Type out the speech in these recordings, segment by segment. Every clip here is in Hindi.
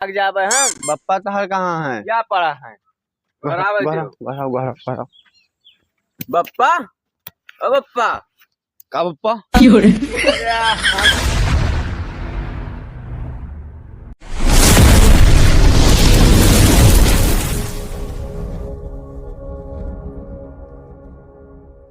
भाग जाबे हम। बप्पा तहर कहाँ है? क्या पड़ा है? घर आवे जो। बढ़ाओ। बप्पा, ओ बप्पा। का बप्पा? अरे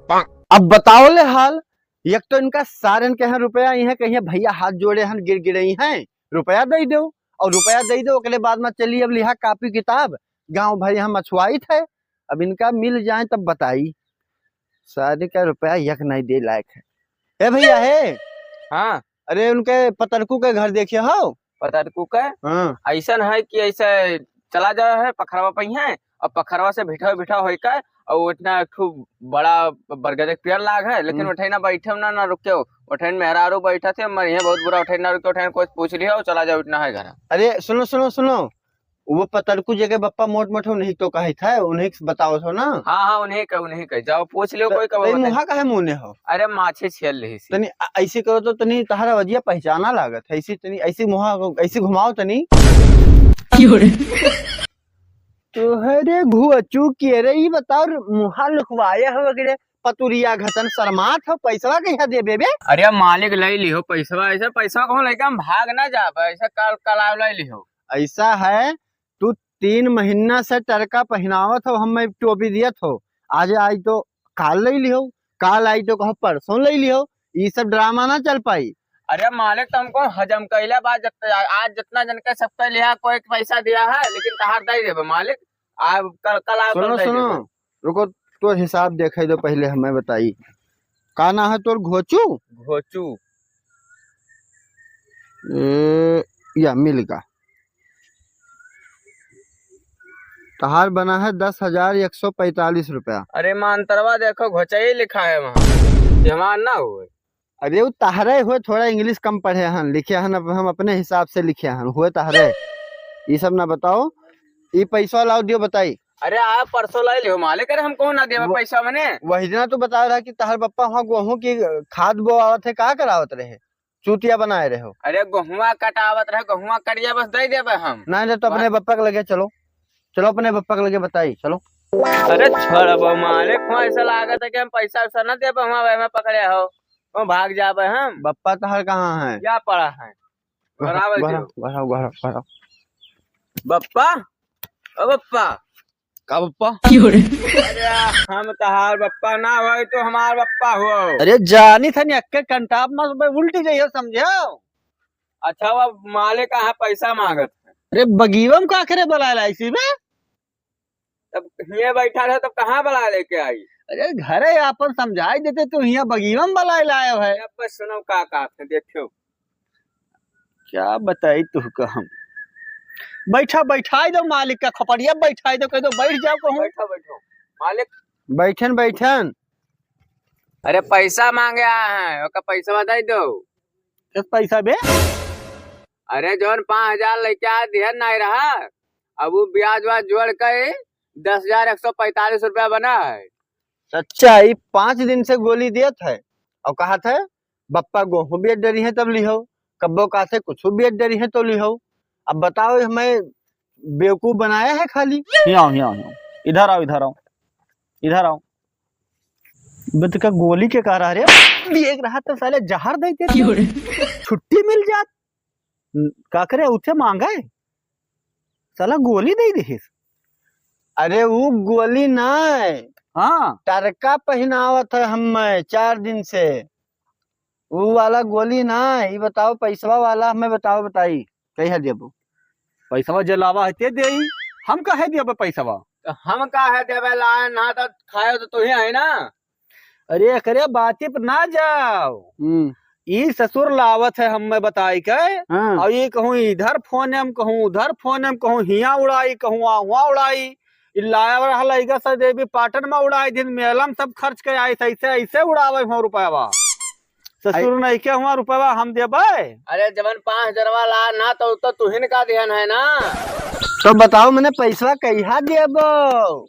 हम अब बताओ ले हाल। एक तो इनका सारन के यहाँ रुपया ही है, कहीं भैया हाथ जोड़े हन गिर गिरई हैं, रुपया दे दो। और रुपया दे दो अगले बाद में चलिए अब लिहा कापी किताब, गांव भर यहाँ मछुआई थे। अब इनका मिल जाए तब बताई। शादी का रुपया यक नहीं दे लायक है। ए भैया है। हाँ अरे उनके पतरकू के घर देखिए हो। पता कुका हाँ ऐसा है कि ऐसे चला जा है पखरवा पे है और पखरवा से बिठा बिठा हो का और इतना खूब बड़ा बरगद के पेड़ लाग है लेकिन उठे ना बैठे ना रुके हो। उठैन मेहरारू बैठा थे मर यहाँ बहुत बुरा उठे ना रुके उठैन कोई पूछ लिया हो चला जाओ इतना है घर। अरे सुनो सुनो सुनो, वो पतरकू जगह बप्पा मोट मोट नहीं तो कहे था, उन्हें बताओ तो ना। हाँ हाँ उन्हें कह जाओ पूछ लियो कोई कब मुहा कहे मुने हो। अरे माछे छेल रही सी तनी ऐसे करो तो तनी तहरा वजिया पहचाना लागत है, ऐसी तनी ऐसी मुहा ऐसी घुमाओ तनी। तोहरे घुअचू के रे ई बताओ मुहा लुकवाया हो वगैरह पतुरिया घतन शर्मात हो, पैसा कहिया देबे बे? अरे मालिक ले लिहो पैसा ऐसा पैसा कहूँ लेके हम भाग ना जाबे ऐसा कल ले लिहो। ऐसा है तू 3 महीना से टरका पहनावत हो, हम टोपी दियत हो, आज आई तो काल ले लिहो, काल आई तो कहो परसों ले लिहो, ये सब ड्रामा ना चल पाई। अरे मालिक तो हमको हजम कैला बात आज जितना जन के सबका लिया कोई पैसा दिया है लेकिन कहा दे देबे मालिक। आज कल आओ सुनो सुनो रुको, तो हिसाब देखे दो पहले हमें बताई। का ना है तोर घोचू? घोचू या मिलगा तहार बना है 10,145 रुपया। अरे मानतरवा देखो घोचाई लिखा है वहाँ जमान ना हुए। अरे वो तहरे हुए, थोड़ा इंग्लिश कम पढ़े हन, लिखे हन हम अपने हिसाब से लिखे हन, हुए तहरे। ये सब ना बताओ, ये पैसा लाओ दियो बताई। अरे आप परसों ले लियो मालिक। अरे हमको ना देवे पैसा मैंने वही दिन तो बता रहा कि तहर बप्पा वहाँ गेहूं की खाद बोआवत है, कहा करावत रहे, चूतिया बनाए रहे हो। अरे गेहुआ कटावत रहे गेहुआ करिया बस दे देवे हम। नहीं तो अपने बप्पा के लगे चलो, चलो अपने बप्पा के लगे बताई चलो। अरे छोड़ मालिक वहाँ ऐसा लागत है कि हम पैसा वैसा न दे वहाँ में पकड़े हो वो भाग जाबे हम। बप्पा तहर कहाँ है? क्या पड़ा है? बढ़ाओ। बप्पा, ओ बप्पा। का बप्पा? अरे हम तहार बप्पा ना हो तो हमार बप्पा हो। अरे जानी था नहीं अक्के कंटाप में उल्टी जाइए समझो। अच्छा वो मालिक कहाँ पैसा मांगत है? अरे बगीवम का करे बुलाया इसी में? तब ये बैठा रहे तब कहाँ बुला लेके आई? अरे घरे अपन समझाई देते तो यहाँ बगीवम बुलाए लायो है। अब बस सुनो का देखो क्या बताई तू का हम। बैठाई दो मालिक का खपड़िया, बैठाई दो, कह दो बैठ जाओ कहूँ। बैठो मालिक बैठन। अरे पैसा मांगे आए हैं ओका पैसा दे दो। किस पैसा बे? अरे जोन 5,000 लेके आ दिया नहीं रहा अब वो ब्याज वाज जोड़ के 10,145 रुपया बना है। अच्छा ये 5 दिन से गोली दिया था और कहा था बप्पा गेहूं बेच डरी है तब लिहो, कब्बो का से कुछ बेच डरी है तो लिहो। अब बताओ हमें बेवकूफ बनाया है खाली। यहाँ इधर आओ बत का गोली के कह रहा रे देख रहा तो साले जहर देते छुट्टी मिल जात का करे उठे मांगा है साला गोली दे दे। अरे वो गोली ना हाँ टरका पहनावत है हम 4 दिन से, वो वाला गोली ना। ये बताओ पैसवा वाला हमें बताई कही देबो? पैसवा जलावा है दे हम कहे देबो पैसवा? तो हम काहे देवे लाए ना तो खाए तो ही है ना। अरे करे बाती पर ना जाओ, ये ससुर लावत है हमें बताई के। और ये कहूँ इधर फोन हम कहूँ उधर फोन हम कहूँ हिया उड़ाई कहूँ वहाँ उड़ाई लाया रहा सर देवी पाटन में उड़ाई दिन मेला में सब खर्च के आई ऐसे उड़ावे हो रुपया। ससुर नहीं के हुआ रुपया हम देबे? अरे जबन 5,000 ला ना तो तुहिन का ध्यान है ना। तो बताओ मैंने पैसा कहिया देबो?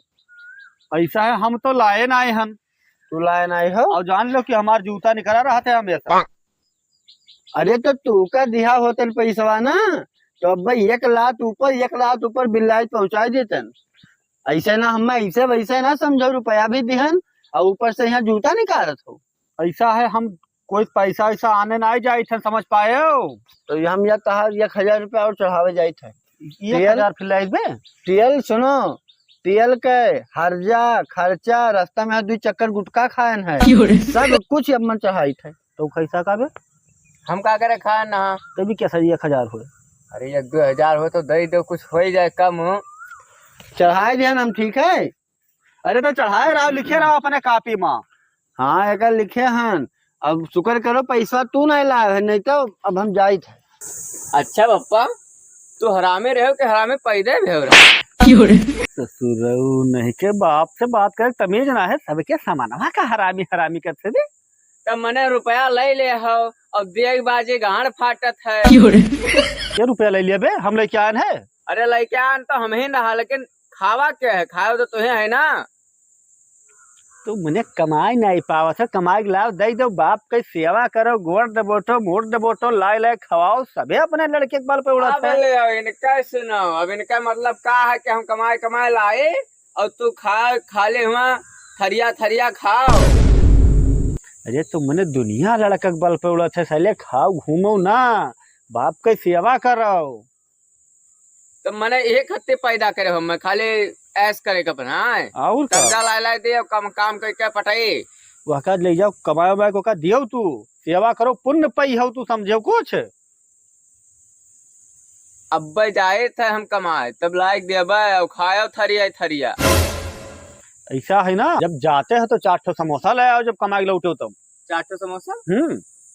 ऐसा है हम तो लाए ना आए हन। तू लाए ना आए हो और जान लो कि हमार जूता निकला रहा थे हमेशा। अरे तो तू का दिया होतल पैसवा ना तो अब भाई 1 लाख ऊपर बिल्लाज पहुंचा देते। ऐसे ना हम ऐसे वैसे ना समझो, रुपया भी दिहन और ऊपर से यहाँ जूता निकालत हो। ऐसा है, हम कोई पैसा ऐसा आने ना जाए थे, समझ पाए हो? तो हम या तहार 1,000 रुपया और चढ़ावे जाए थे। 1,000 फिर में तेल सुनो, तेल के हर्जा खर्चा, रास्ता में 2 चक्कर गुटखा खायन है, सब कुछ अब मन चढ़ाई थे। तो कैसा का बे हम का करे खाए ना तभी कैसा 1,000 हुए? अरे 1-2 हजार हो तो दे दो, कुछ हो ही जाए कम। चढ़ाए ध्यान हम, ठीक है? अरे तो चढ़ाए रहो, लिखे रहो अपने कॉपी में। हाँ एक लिखे हन। अब शुक्र करो पैसा तू नहीं लाए है, नहीं तो अब हम जाए थे। अच्छा पप्पा, तू हरामे रहो कि हरामे पैदे भेव ससुरऊ नहीं के बाप से बात कर, तमीज ना है सबके समानवा का हरामी हरामी करते दे। तब मने रुपया ले हो, अब देख बाजे गांड फाटत है। क्या रुपया ले लिया बे? हम लेके आए हैं। अरे लड़के आन तो हम ही रहा, लेकिन खावा क्या है? खाओ तो तुम्हें है ना। तो मुझे कमाई नहीं पावा था, कमाई लाओ दे दो, बाप की सेवा करो, गोड़ दबोटो मोड़ दबोटो, लाए खवाओ, सबे अपने लड़के के बल पे उड़ाते हैं। अब इनका सुनो, अब इनका मतलब का है कि हम कमाए लाए और तू खा ले हुआ थरिया थरिया खाओ। अरे तो मैंने दुनिया लड़का के बल पे उड़ाते, सले खाओ घूमो ना, बाप की सेवा करो। तो मैंने एक हत्ते पैदा करे हो, मैं खाली ऐस करे का अपना और कर्जा ला दे, काम करके पटाई वह ले जाओ, कमाओ बाय को का दियो, तू सेवा करो, पुण्य पई हो, तू समझो कुछ। अब जाए थे हम कमाए तब लायक देबा और खाओ थरिया थरिया। ऐसा है ना, जब जाते हैं तो 4 समोसा ले आओ, जब कमाई लौटे तब 4 समोसा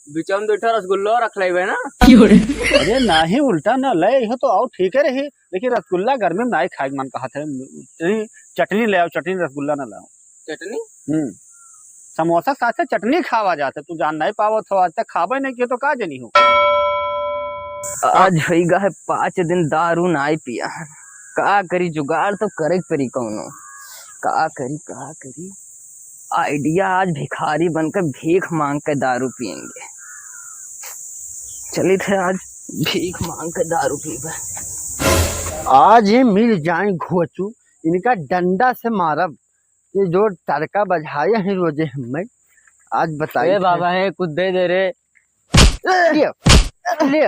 बिचम 2 रसगुल्ला रख ले ना। अरे नहीं, उल्टा ना ले हो तो आओ, ठीक है रही, लेकिन रसगुल्ला गर्मी में नहीं खाए मन कहा थे। चटनी ले आओ, चटनी रसगुल्ला ना लाओ। चटनी समोसा साथ से चटनी खावा जाते, तू जान नहीं पावो तो आज तक खावे नहीं किया तो का जनी हो। आज होगा है 5 दिन दारू नाई पिया, का करी जुगाड़ तो करे परी कौनो, का करी आइडिया, आज भिखारी बनकर भीख मांग के दारू पियेंगे। चली थे आज भीख मांग के दारू पीबे। आज ये मिल जाए घोचू, इनका डंडा से मारब, ये जो तड़का बजाए हैं रोजे हमें, आज बताइए बाबा है कुछ दे दे रे। ले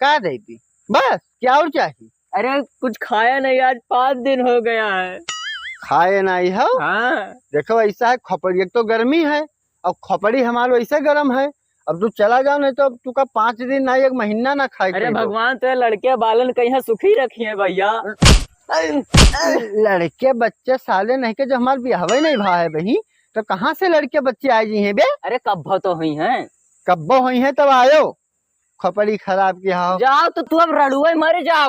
का देती बस, क्या और चाहिए? अरे कुछ खाया नहीं, आज 5 दिन हो गया है। खाए नहीं हो? हाँ। देखो ऐसा है, खोपड़ी एक तो गर्मी है और खोपड़ी हमारे वैसे गर्म है। अब तू चला जाओ, नहीं तो अब तू का 5 दिन ना 1 महीना ना खाए। अरे भगवान तो लड़के बालन कहीं सुखी रखी है भैया। लड़के बच्चे साले नहीं के, जो हमारे ब्याह नहीं भा है बही, तो कहाँ से लड़के बच्चे आए जी हैं बे? अरे कब्बो तो हुई हैं, कब्बो हुई हैं तब आयो, खोपड़ी खराब किया हो। जाओ तो तू अब रड़ुए मर जा।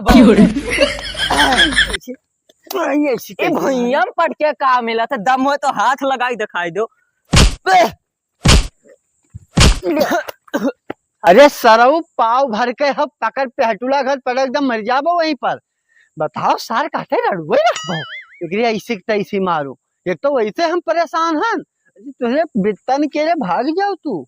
भैया पट के का मिला था, दम हो तो हाथ लगाई दिखाई दो। अरे सरऊ पाव भर के हम पकड़ पे हटूला घर पर एकदम मर जाबो वहीं पर। बताओ सार काटे रड़ुए ना ऐसी तैसी मारो, एक तो वैसे हम परेशान हैं, तुझे बितन के लिए भाग जाओ। तू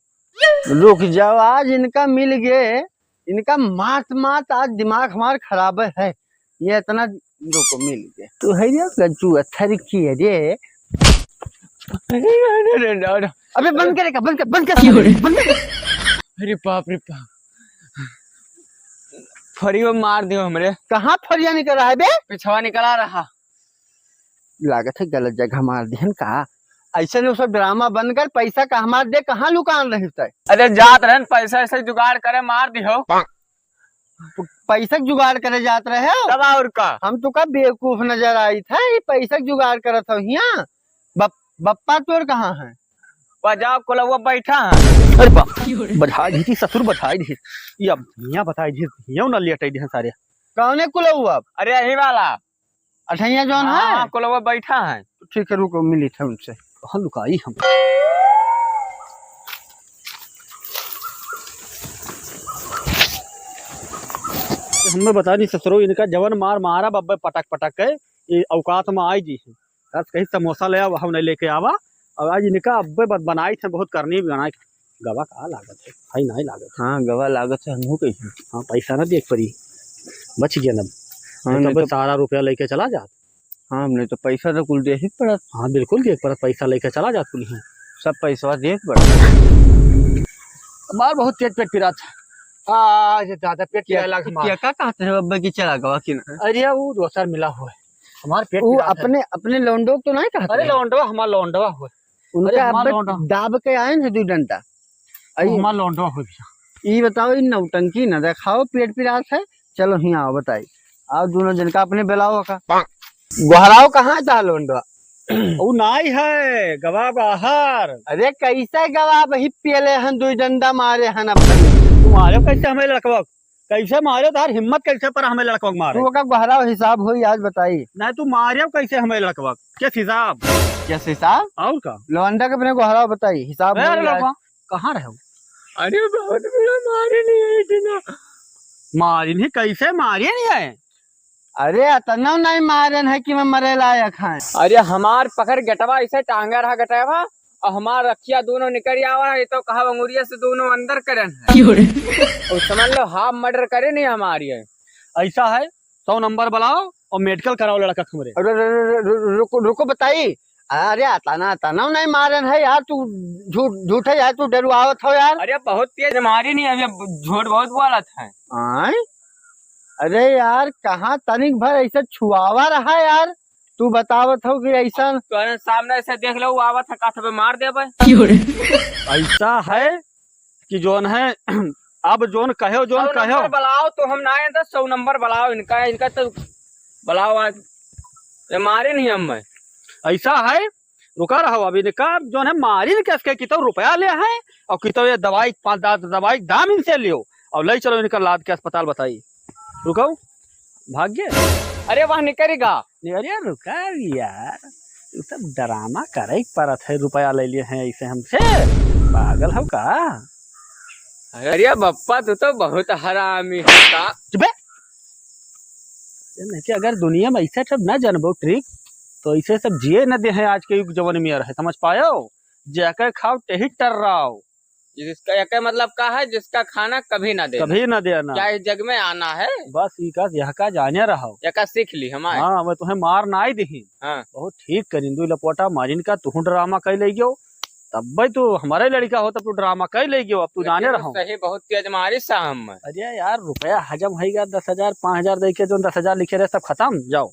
रुक जाओ, आज इनका मिल गए, इनका मात आज दिमाग हमारा खराब है। ये इतना रुको मिल गए तो है गज्जू अथर की है रे। अबे बंद करेगा, बंद कर। अरे बाप रे बाप, फरी वो मार दियो हमरे। कहाँ फरिया निकल रहा है बे? पिछवा निकला रहा, लागत है गलत जगह मार दिहन का। ऐसे ने सब ड्रामा बंद कर, पैसा का हमार दे, कहाँ लुकान रहे? अरे जात रहन पैसा ऐसे जुगाड़ करे मार दियो। पैसा जुगाड़ करे जात रहे हो तब और का? हम तो का बेवकूफ नजर आई था, ये पैसा जुगाड़ करत हो यहाँ। बप्पा तोर कहाँ है? जाओ कोलवा बैठा है। अरे बाप, बधाई दी ससुर, बधाई दी ये अब यहाँ बताई दी यो ना लेटे दी सारे। कौन कुलवा? अरे यही वाला अठैया जौन है कोलवा बैठा है। ठीक है रुको, मिली थे उनसे, कहाँ लुकाई हम। हमें बता नहीं ससुरो, इनका जवन मारा बब्बे पटक के ये औकात में आई जी है। कहीं समोसा ले हम नहीं लेके आवा, और आज इनका अब्बे बनाई थे, बहुत करनी भी बनाई। गवा का लागत है, नहीं लागत। हाँ गवा लागत है, हमहू कही। हाँ पैसा ना देख पड़ी, बच गया ना। हाँ, नहीं तो सारा रुपया लेके चला जात। हाँ हमने तो पैसा तो कुल दे ही पड़ा, हाँ बिल्कुल देख पर पैसा लेके चला जात कुल ही। सब पैसा देख पड़ा। हमार बहुत पेट पिरा था आज, ज्यादा पेट पिरा लग हमार। क्या कहते हैं अब्बा की चला गवा कि ना? अरे वो दोसर मिला हुआ है हमार पेट वो पिरा था। अपने अपने लौंडो तो नहीं कहते? अरे लौंडवा हमार लौंडवा हुआ। उनका हमार अब्बा लौंडा। दाब के आए ना 2 डंडा। हमार लौंडवा हो गया। ये बताओ इन नौटंकी न दिखाओ, पेट पिरास है। चलो यहाँ आओ बताई, आओ दोनों जन का अपने बेलाओ का गोहराओ कहाँ था लोंडवा? वो नाई है गवा बाहर। अरे कैसे गवा वही पियले हन 2 डंडा मारे हन अपने। तुम्हारे कैसे हमें लड़कवा कैसे मारे? तार हिम्मत कैसे पर हमें लड़कवा मारे? तू का गोहराओ हिसाब हो आज बताई। नहीं तू मारे कैसे हमें लड़कवा? क्या हिसाब? क्या हिसाब? और का लोंडा के अपने गोहराओ बताई हिसाब होई आज। लड़कवा कहाँ रहे? अरे बहुत बड़ा मारे नहीं है इतना। मारी नहीं कैसे मारी नहीं है? अरे अतना नहीं मारन है कि मैं मरे लायक है। अरे हमार पकड़ गटवा ऐसे टांगा रहा गटवा और हमार रखिया दोनों निकल आवा है तो कहा अंगुरिया से दोनों अंदर करन है। और समझ लो हाफ मर्डर करे नहीं हमारी है। ऐसा है 100 नंबर बुलाओ और मेडिकल कराओ लड़का खमरे। रुको रुको बताई। अरे अतना अतना नहीं मारन है यार, तू झूठ है यार, तू डरुआवत हो यार। अरे बहुत तेज मारी नहीं अभी, झूठ बहुत बोला था। अरे यार कहाँ तनिक भर ऐसा छुआवा रहा यार, तू बतावत हो कि ऐसा तो सामने से देख लो आवत है काठ पे मार दे भाई। ऐसा है कि जोन है अब जोन कहो जोन कहो बुलाओ तो हम ना 100 नंबर बुलाओ इनका, इनका तो बुलाओ आज। ये मारे नहीं हम मैं। ऐसा है रुका रहो अभी निका जोन है मारी न कैसे कितो रुपया ले है और कितो ये दवाई 5 दवाई दाम इनसे लियो और ले चलो इनका लाद के अस्पताल बताई। रुको भाग्य। अरे वहाँ निकलेगा। अरे रुका यार तू सब ड्रामा करे परत है, रुपया ले लिए हैं ऐसे हमसे, पागल हो का? अरे बप्पा तू तो बहुत हरामी है। चुपे नहीं अगर दुनिया में ऐसे सब न जानबो ट्रिक तो ऐसे सब जिए न दे हैं आज के युग जवन में रहे। समझ पायो? जाकर खाओ टेही टर रहा जिसका एक मतलब का है जिसका खाना कभी ना दे, कभी न देना, क्या इस जग में आना है बस यह का जाने रहो यह सीख ली हमारे। हाँ मैं तुम्हें मार ना ही दी। हाँ बहुत ठीक करिंदू लपोटा मारिन का तू ड्रामा कह ले गयो, तब भाई तू हमारे लड़का हो तब तू ड्रामा कह ले गयो, अब तू जाने रहो। सही बहुत तेज मारी साहब। अरे यार रुपया हजम है 10,000 5,000 दे के जो 10,000 लिखे रहे सब खत्म जाओ।